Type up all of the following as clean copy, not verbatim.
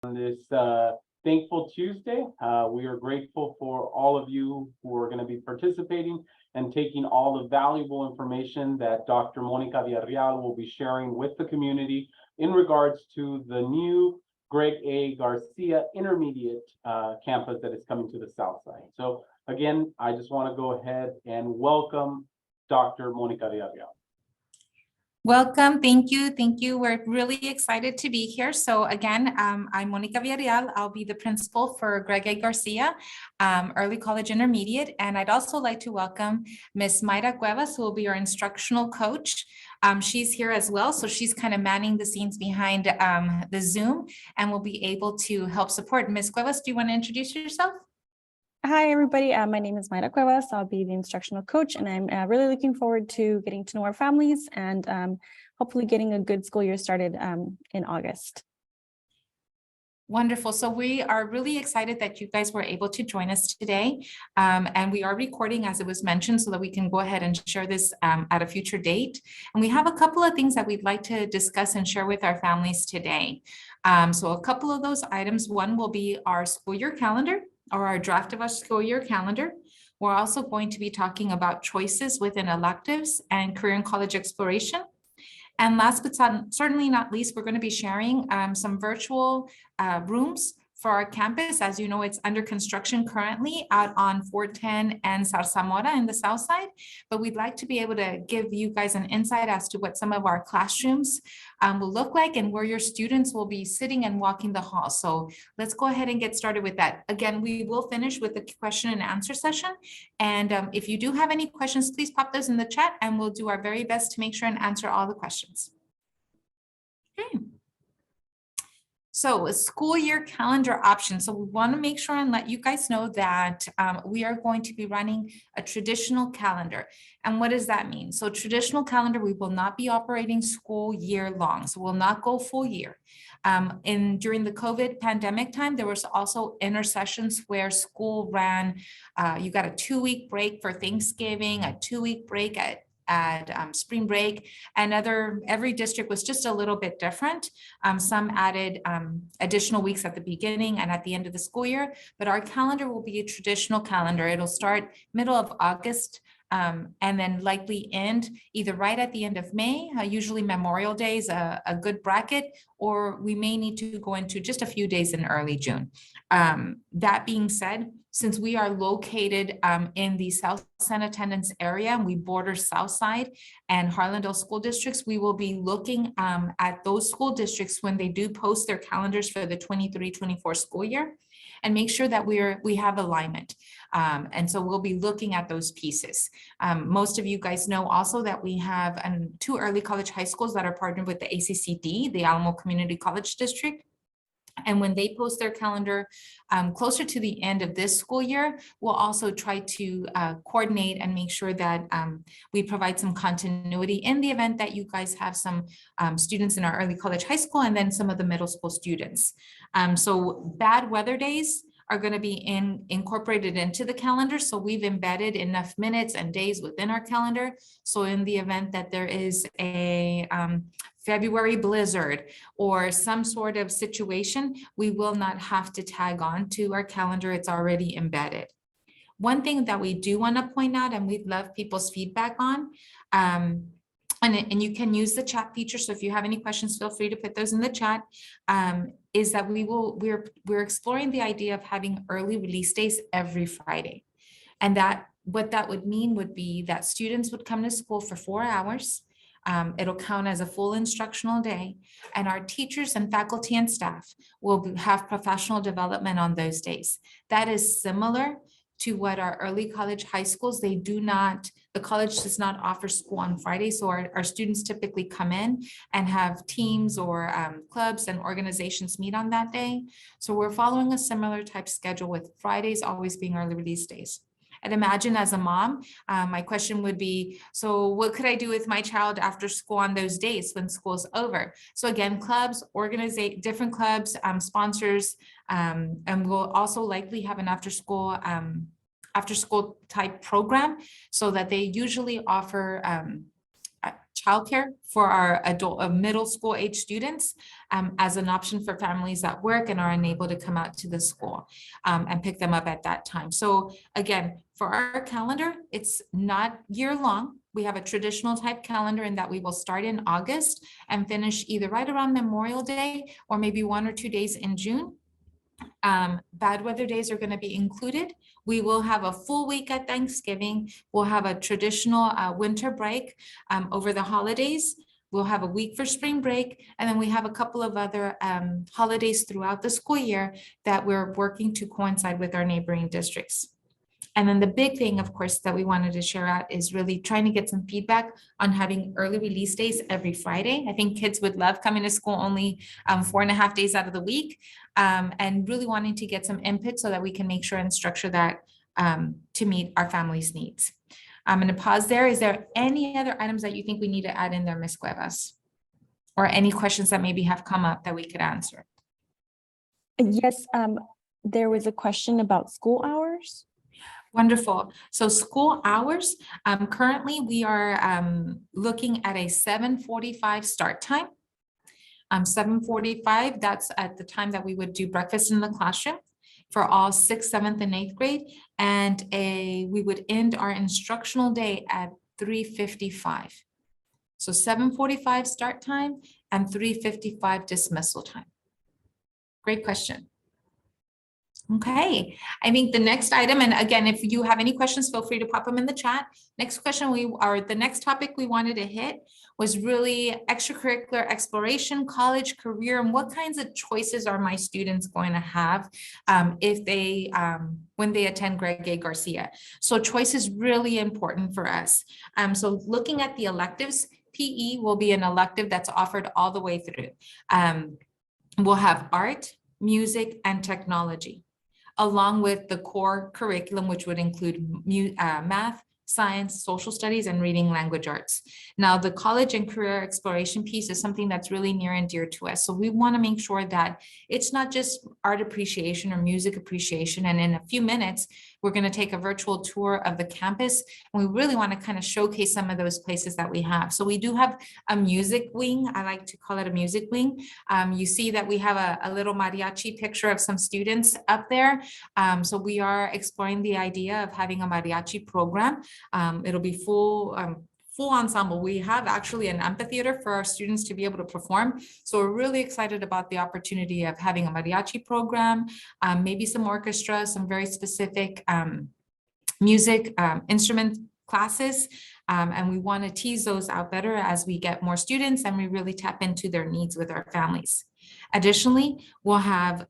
on this Thankful Tuesday. We are grateful for all of you who are going to be participating and taking all the valuable information that Dr. Monica Villarreal will be sharing with the community in regards to the new Greg A. Garcia Intermediate campus that is coming to the south side. So again, I just want to go ahead and welcome Dr. Monica Villarreal. Welcome. Thank you. Thank you. We're really excited to be here. So again, I'm Monica Villarreal. I'll be the principal for Greg A. Garcia Early College Intermediate. And I'd also like to welcome Ms. Mayra Cuevas, who will be our instructional coach. She's here as well. So she's kind of manning the scenes behind the Zoom and will be able to help support. Ms. Cuevas, do you want to introduce yourself? Hi, everybody. My name is Mayra Cuevas. I'll be the instructional coach, and I'm really looking forward to getting to know our families and hopefully getting a good school year started in August. Wonderful. So we are really excited that you guys were able to join us today. And we are recording, as it was mentioned, so that we can go ahead and share this at a future date. And we have a couple of things that we'd like to discuss and share with our families today. So a couple of those items, one will be our school year calendar, or our draft of our school year calendar. We're also going to be talking about choices within electives and career and college exploration. And last but certainly not least, we're going to be sharing some virtual rooms for our campus. As you know, it's under construction currently out on 410 and Zarzamora in the south side, but we'd like to be able to give you guys an insight as to what some of our classrooms will look like and where your students will be sitting and walking the hall. So let's go ahead and get started with that. Again, we will finish with the question and answer session. And if you do have any questions, please pop those in the chat and we'll do our very best to make sure and answer all the questions. Okay. So a school year calendar option. So we want to make sure and let you guys know that we are going to be running a traditional calendar. And what does that mean? So traditional calendar, we will not be operating school year long. So we'll not go full year. During the COVID pandemic time, there was also intersessions where school ran, you got a 2-week break for Thanksgiving, a 2-week break at spring break, and every district was just a little bit different. Some added additional weeks at the beginning and at the end of the school year, but our calendar will be a traditional calendar. It'll start middle of August and then likely end either right at the end of May. Usually Memorial Day is a good bracket, or we may need to go into just a few days in early June. That being said, since we are located in the South San Attendance area and we border Southside and Harlandale school districts, we will be looking at those school districts when they do post their calendars for the 23-24 school year and make sure that we have alignment. And so we'll be looking at those pieces. Most of you guys know also that we have 2 early college high schools that are partnered with the ACCD, the Alamo Community College District. And when they post their calendar closer to the end of this school year, we'll also try to coordinate and make sure that we provide some continuity in the event that you guys have some students in our early college high school and then some of the middle school students. So bad weather days are going to be incorporated into the calendar. So we've embedded enough minutes and days within our calendar. So in the event that there is a February blizzard or some sort of situation, we will not have to tag on to our calendar. It's already embedded. One thing that we do want to point out, and we'd love people's feedback on, and you can use the chat feature. So if you have any questions, feel free to put those in the chat. Is that we're exploring the idea of having early release days every Friday. And that what that would mean would be that students would come to school for 4 hours. It'll count as a full instructional day, and our teachers and faculty and staff will have professional development on those days. That is similar to what our early college high schools, the college does not offer school on Friday. So our students typically come in and have teams or clubs and organizations meet on that day. So we're following a similar type schedule with Fridays always being early release days. And imagine as a mom, my question would be, so what could I do with my child after school on those days when school's over? So again, clubs, different clubs, sponsors, and we'll also likely have an after school type program so that they usually offer childcare for our middle school age students as an option for families that work and are unable to come out to the school and pick them up at that time. So again, for our calendar, it's not year long. We have a traditional type calendar in that we will start in August and finish either right around Memorial Day or maybe 1 or 2 days in June. Bad weather days are going to be included. We will have a full week at Thanksgiving. We'll have a traditional winter break over the holidays. We'll have a week for spring break, and then we have a couple of other holidays throughout the school year that we're working to coincide with our neighboring districts. And then the big thing, of course, that we wanted to share out is really trying to get some feedback on having early release days every Friday. I think kids would love coming to school only 4.5 days out of the week, and really wanting to get some input so that we can make sure and structure that to meet our families' needs. I'm going to pause there. Is there any other items that you think we need to add in there, Ms. Cuevas? Or any questions that maybe have come up that we could answer? Yes, there was a question about school hours. Wonderful. So school hours, currently we are looking at a 7:45 start time. 7:45, that's at the time that we would do breakfast in the classroom for all 6th, 7th, and 8th grade. And we would end our instructional day at 3:55. So 7:45 start time and 3:55 dismissal time. Great question. Okay, I think the next item, and again, if you have any questions, feel free to pop them in the chat. Next question the next topic we wanted to hit was really extracurricular exploration, college, career, and what kinds of choices are my students going to have if they when they attend Greg A. Garcia. So choice is really important for us. So looking at the electives, PE will be an elective that's offered all the way through. We'll have art, music, and technology, along with the core curriculum, which would include math, science, social studies, and reading language arts. Now, the college and career exploration piece is something that's really near and dear to us. So we want to make sure that it's not just art appreciation or music appreciation. And in a few minutes, we're going to take a virtual tour of the campus. And we really want to kind of showcase some of those places that we have. So we do have a music wing. I like to call it a music wing. You see that we have a little mariachi picture of some students up there. So we are exploring the idea of having a mariachi program. It'll be full ensemble. We have actually an amphitheater for our students to be able to perform. So we're really excited about the opportunity of having a mariachi program, maybe some orchestra, some very specific music instrument classes. And we want to tease those out better as we get more students and we really tap into their needs with our families. Additionally, we'll have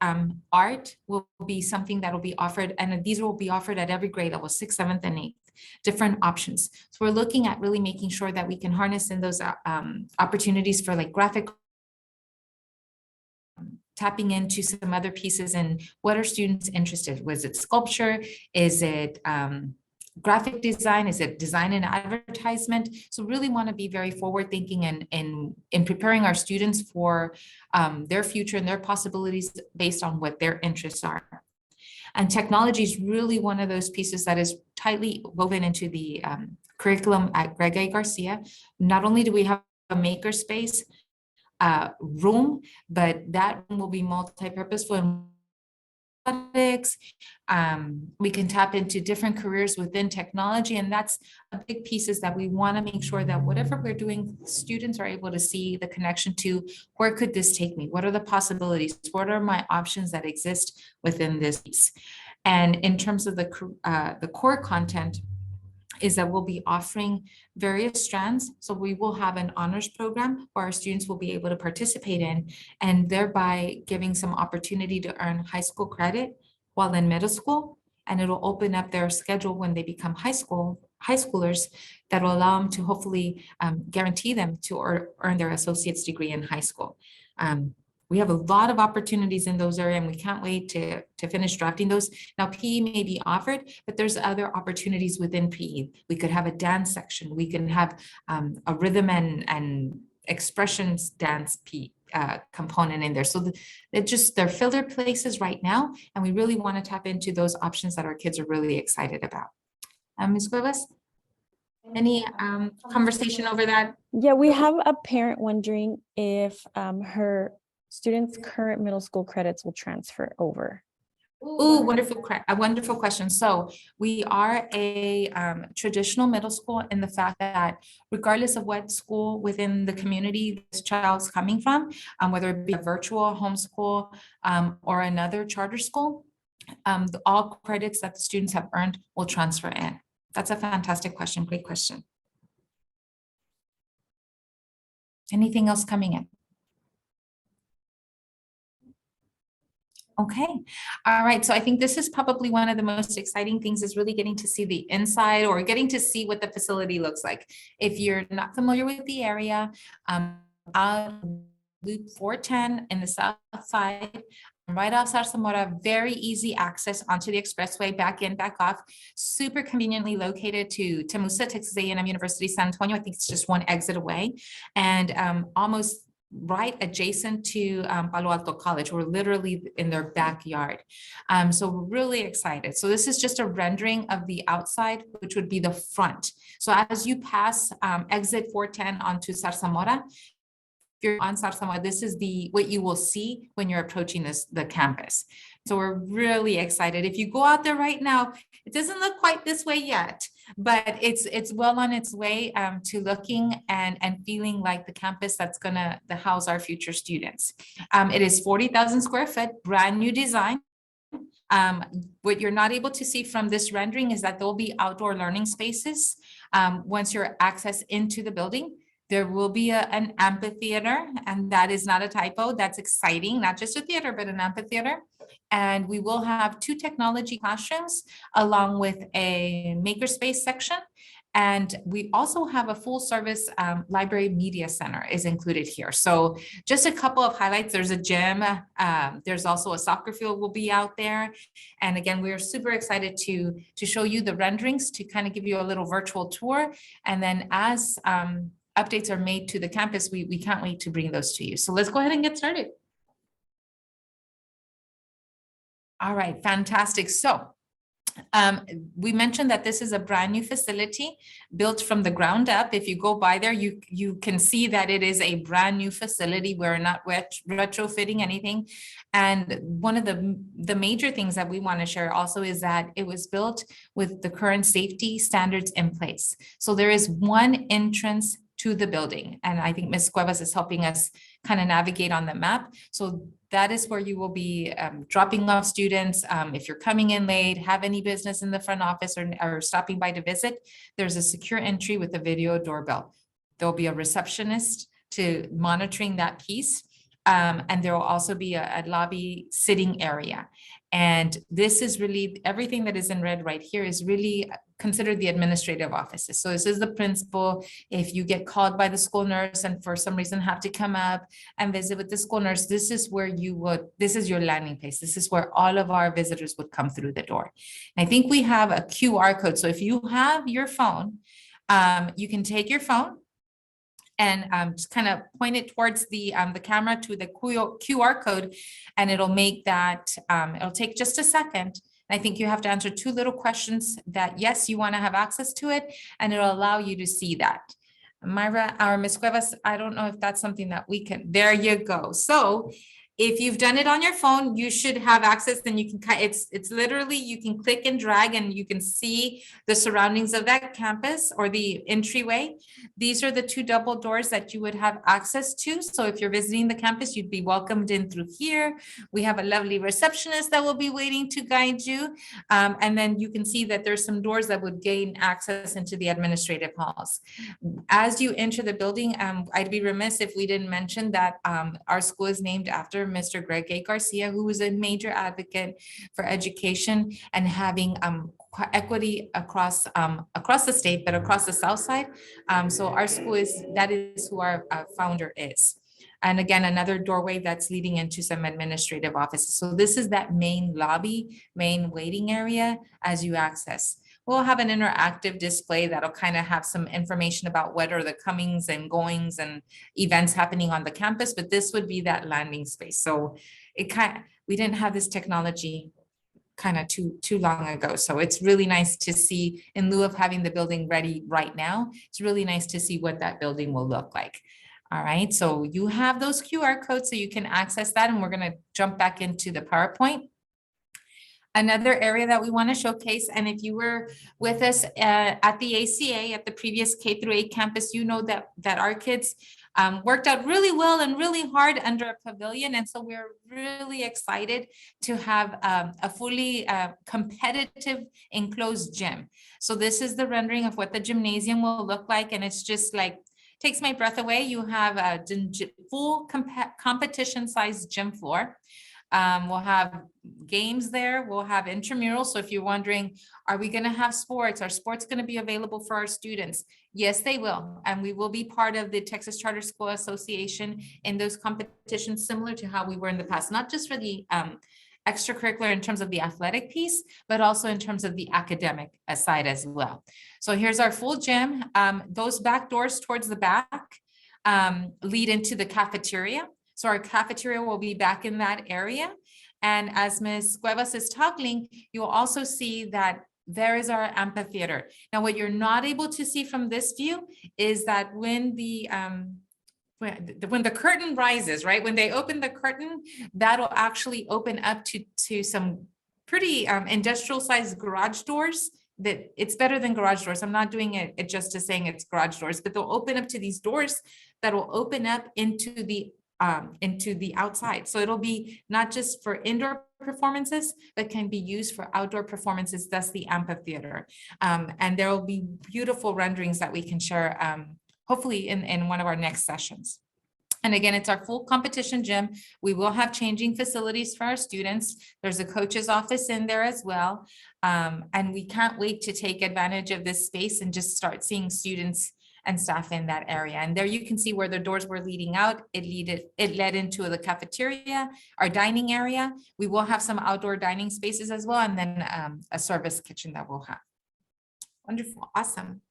art will be something that will be offered, and these will be offered at every grade level, 6th, 7th, and 8th, different options. So we're looking at really making sure that we can harness in those opportunities for like graphic, tapping into some other pieces and what are students interested? Was it sculpture? Is it graphic design? Is it design and advertisement? So really want to be very forward thinking and in preparing our students for their future and their possibilities based on what their interests are. And technology is really one of those pieces that is tightly woven into the curriculum at Greg A. Garcia. Not only do we have a makerspace room, but that room will be multi-purposeful and we can tap into different careers within technology, and that's a big piece is that we want to make sure that whatever we're doing, students are able to see the connection to where could this take me? What are the possibilities? What are my options that exist within this piece? And in terms of the core content, is that we'll be offering various strands. So we will have an honors program where our students will be able to participate in, and thereby giving some opportunity to earn high school credit while in middle school. And it'll open up their schedule when they become high schoolers that will allow them to hopefully guarantee them to earn their associate's degree in high school. We have a lot of opportunities in those areas, and we can't wait to finish drafting those. Now, PE may be offered, but there's other opportunities within PE. We could have a dance section. We can have a rhythm and expressions dance component in there. So they're filler places right now, and we really want to tap into those options that our kids are really excited about. Ms. Cuevas? Any conversation over that? Yeah, we have a parent wondering if her student's current middle school credits will transfer over. Oh, a wonderful question. So we are a traditional middle school in the fact that regardless of what school within the community this child's coming from, whether it be a virtual homeschool or another charter school, all credits that the students have earned will transfer in. That's a fantastic question. Great question. Anything else coming in? Okay, all right. So I think this is probably one of the most exciting things is really getting to see the inside or getting to see what the facility looks like. If you're not familiar with the area, Loop 410 in the south side, right off Zarzamora, very easy access onto the expressway, back in, back off, super conveniently located to Temusa, Texas A&M University, San Antonio. I think it's just one exit away, and almost right adjacent to Palo Alto College. We're literally in their backyard. So we're really excited. So this is just a rendering of the outside, which would be the front. So as you pass exit 410 onto Zarzamora, if you're on Zarzamora, this is what you will see when you're approaching the campus. So we're really excited. If you go out there right now, it doesn't look quite this way yet, but it's well on its way to looking and feeling like the campus that's gonna house our future students. It is 40,000 square foot, brand new design. What you're not able to see from this rendering is that there'll be outdoor learning spaces once you're access into the building. There will be an amphitheater, and that is not a typo. That's exciting, not just a theater, but an amphitheater. And we will have 2 technology classrooms along with a makerspace section. And we also have a full service library media center is included here. So just a couple of highlights. There's a gym. There's also a soccer field will be out there. And again, we're super excited to show you the renderings to kind of give you a little virtual tour. And then as updates are made to the campus, we can't wait to bring those to you. So let's go ahead and get started. All right, fantastic. So we mentioned that this is a brand new facility built from the ground up. If you go by there, you can see that it is a brand new facility. We're not retrofitting anything. And one of the major things that we want to share also is that it was built with the current safety standards in place. So there is one entrance to the building. And I think Ms. Cuevas is helping us kind of navigate on the map. So that is where you will be dropping off students. If you're coming in late, have any business in the front office or stopping by to visit, there's a secure entry with a video doorbell. There'll be a receptionist to monitoring that piece. And there will also be a lobby sitting area. And this is really, everything that is in red right here is really considered the administrative offices. So this is the principal. If you get called by the school nurse and for some reason have to come up and visit with the school nurse, this is where this is your landing place. This is where all of our visitors would come through the door. And I think we have a QR code. So if you have your phone, you can take your phone and just kind of point it towards the camera to the QR code, and it'll make that, it'll take just a second. I think you have to answer 2 little questions that, yes, you want to have access to it, and it'll allow you to see that. Myra or Ms. Cuevas, I don't know if that's something that we can, there you go. So if you've done it on your phone, you should have access, and you can, it's literally, you can click and drag and you can see the surroundings of that campus or the entryway. These are the 2 double doors that you would have access to. So if you're visiting the campus, you'd be welcomed in through here. We have a lovely receptionist that will be waiting to guide you. And then you can see that there's some doors that would gain access into the administrative halls. As you enter the building, I'd be remiss if we didn't mention that our school is named after Mr. Greg A. Garcia, who was a major advocate for education and having equity across the state, but across the South side. So our school that is who our founder is. And again, another doorway that's leading into some administrative offices. So this is that main lobby, main waiting area as you access. We'll have an interactive display that'll kind of have some information about what are the comings and goings and events happening on the campus, but this would be that landing space. So we didn't have this technology kind of too long ago. So it's really nice to see, in lieu of having the building ready right now, it's really nice to see what that building will look like. All right, so you have those QR codes so you can access that, and we're going to jump back into the PowerPoint. Another area that we want to showcase, and if you were with us at the ACA, at the previous K through 8 campus, you know that our kids worked out really well and really hard under a pavilion. And so we're really excited to have a fully competitive enclosed gym. So this is the rendering of what the gymnasium will look like. And it's just like, takes my breath away. You have a full competition sized gym floor. We'll have games there. We'll have intramurals. So if you're wondering, are we going to have sports? Are sports going to be available for our students? Yes, they will. And we will be part of the Texas Charter School Association in those competitions, similar to how we were in the past, not just for the extracurricular in terms of the athletic piece, but also in terms of the academic side as well. So here's our full gym. Those back doors towards the back lead into the cafeteria. So our cafeteria will be back in that area. And as Ms. Cuevas is talking, you'll also see that there is our amphitheater. Now, what you're not able to see from this view is that when the curtain rises, right? When they open the curtain, that'll actually open up to some pretty industrial sized garage doors. That it's better than garage doors. I'm not doing it just to saying it's garage doors, but they'll open up to these doors that will open up into the outside. So it'll be not just for indoor performances, but can be used for outdoor performances. That's the amphitheater. And there will be beautiful renderings that we can share, hopefully in one of our next sessions. And again, it's our full competition gym. We will have changing facilities for our students. There's a coach's office in there as well. And we can't wait to take advantage of this space and just start seeing students and staff in that area. And there you can see where the doors were leading out. It led into the cafeteria, our dining area. We will have some outdoor dining spaces as well, and then a service kitchen that we'll have. Wonderful, awesome.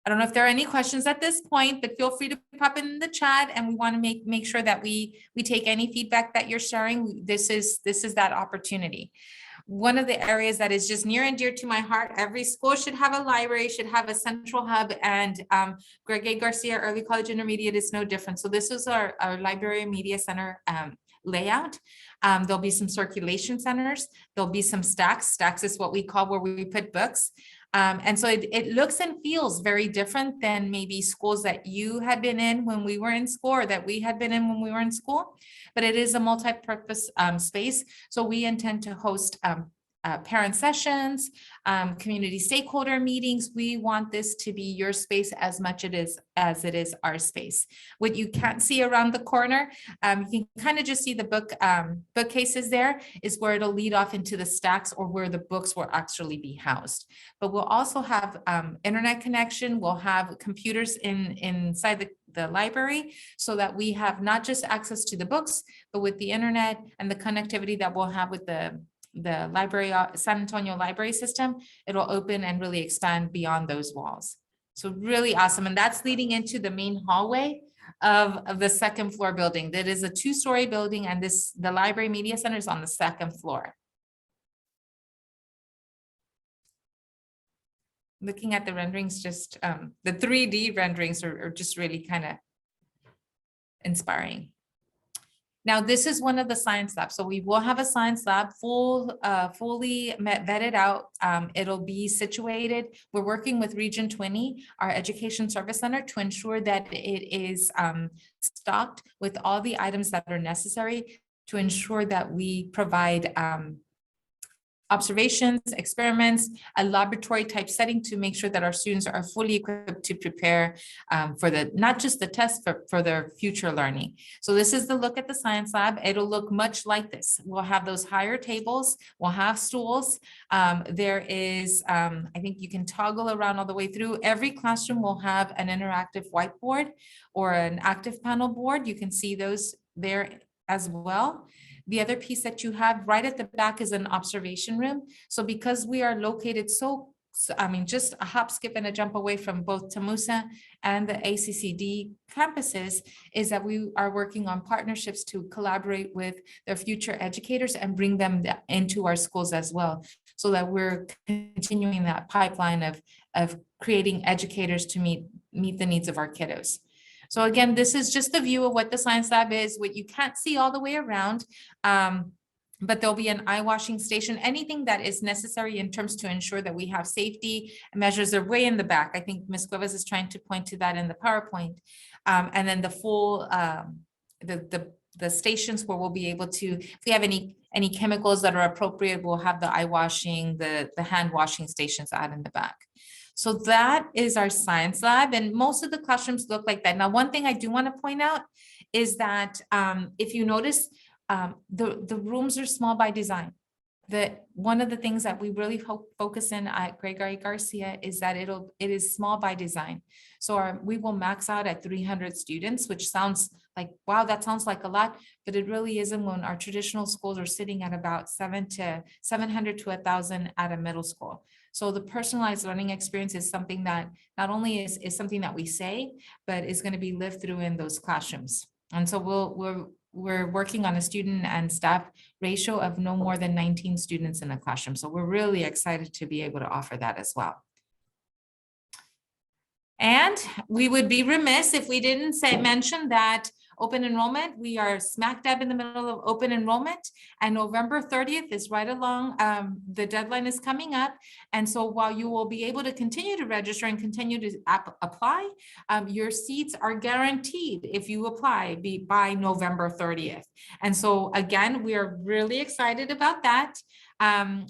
I don't know if there are any questions at this point, but feel free to pop in the chat, and we want to make sure that we take any feedback that you're sharing. This is that opportunity. One of the areas that is just near and dear to my heart, every school should have a library, should have a central hub, and Garcia Early College Intermediate is no different. So this is our library media center layout. There'll be some circulation centers. There'll be some stacks. Stacks is what we call where we put books. And so it looks and feels very different than maybe schools that you had been in when we were in school, or that we had been in when we were in school, but it is a multi-purpose space. So we intend to host parent sessions, community stakeholder meetings. We want this to be your space as much as it is our space. What you can't see around the corner, you can kind of just see the bookcases there is where it'll lead off into the stacks, or where the books will actually be housed. But we'll also have internet connection. We'll have computers inside the library, so that we have not just access to the books, but with the internet and the connectivity that we'll have with the library, San Antonio library system, it'll open and really expand beyond those walls. So really awesome. And that's leading into the main hallway of the second floor building. That is a 2-story building, and the library media center is on the second floor. Looking at the renderings, just the 3D renderings are just really kind of inspiring. Now, this is one of the science labs. So we will have a science lab fully vetted out. It'll be situated. We're working with Region 20, our education service center, to ensure that it is stocked with all the items that are necessary to ensure that we provide observations, experiments, a laboratory type setting to make sure that our students are fully equipped to prepare for not just the test, but for their future learning. So this is the look at the science lab. It'll look much like this. We'll have those higher tables, we'll have stools. There is, I think you can toggle around all the way through. Every classroom will have an interactive whiteboard or an active panel board. You can see those there as well. The other piece that you have right at the back is an observation room. So because we are located so So, I mean, just a hop, skip, and a jump away from both Tamusa and the ACCD campuses is that we are working on partnerships to collaborate with their future educators and bring them into our schools as well, so that we're continuing that pipeline of creating educators to meet the needs of our kiddos. So again, this is just a view of what the science lab is, what you can't see all the way around. But there'll be an eye washing station, anything that is necessary in terms to ensure that we have safety measures are way in the back. I think Ms. Cuevas is trying to point to that in the PowerPoint. And then the full, the stations where we'll be able to, if we have any chemicals that are appropriate, we'll have the eye washing, the hand washing stations out in the back. So that is our science lab, and most of the classrooms look like that. Now, one thing I do want to point out is that if you notice, the rooms are small by design. One of the things that we really focus in at Gregory Garcia is that it is small by design. So we will max out at 300 students, which sounds like, wow, that sounds like a lot, but it really isn't when our traditional schools are sitting at about 700 to 1,000 at a middle school. So the personalized learning experience is something that not only is something that we say, but is going to be lived through in those classrooms. And so we're working on a student and staff ratio of no more than 19 students in a classroom. So we're really excited to be able to offer that as well. And we would be remiss if we didn't mention that open enrollment, we are smack dab in the middle of open enrollment, and November 30th is right along. The deadline is coming up. And so while you will be able to continue to register and continue to apply, your seats are guaranteed if you apply by November 30th. And so again, we are really excited about that.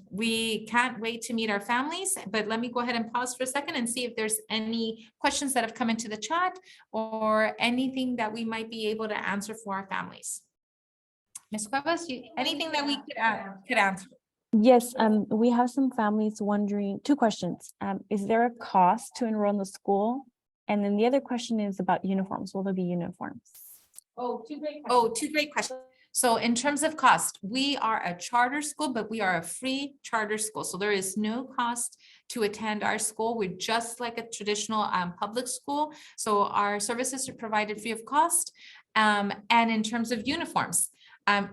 We can't wait to meet our families, but let me go ahead and pause for a second and see if there's any questions that have come into the chat or anything that we might be able to answer for our families. Ms. Cuevas, anything that we could answer? Yes, we have some families wondering, two questions. Is there a cost to enroll in the school? And then the other question is about uniforms. Will there be uniforms? Two great questions. So in terms of cost, we are a charter school, but we are a free charter school. So there is no cost to attend our school. We're just like a traditional public school. So our services are provided free of cost. And in terms of uniforms,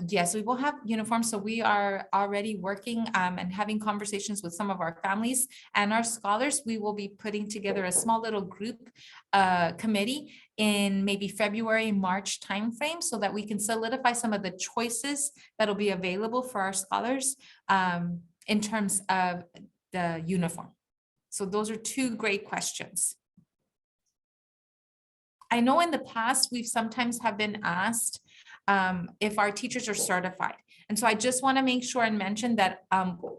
yes, we will have uniforms. So we are already working and having conversations with some of our families and our scholars. We will be putting together a small little group committee in maybe February, March timeframe, so that we can solidify some of the choices that'll be available for our scholars in terms of the uniform. So those are two great questions. I know in the past, we've sometimes have been asked if our teachers are certified. And so I just want to make sure and mention that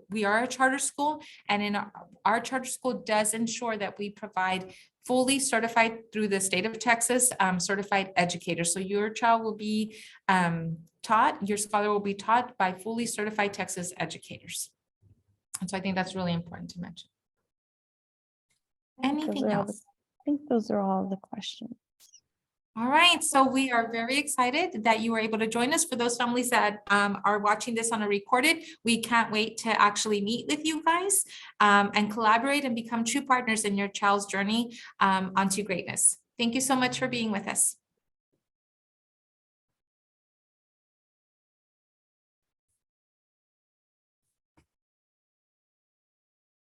we are a charter school, and in our charter school does ensure that we provide fully certified through the state of Texas certified educators. So your child will be taught, your scholar will be taught by fully certified Texas educators. And so I think that's really important to mention. Anything else? I think those are all the questions. All right, so we are very excited that you were able to join us. For those families that are watching this on a recorded, we can't wait to actually meet with you guys and collaborate and become true partners in your child's journey onto greatness. Thank you so much for being with us.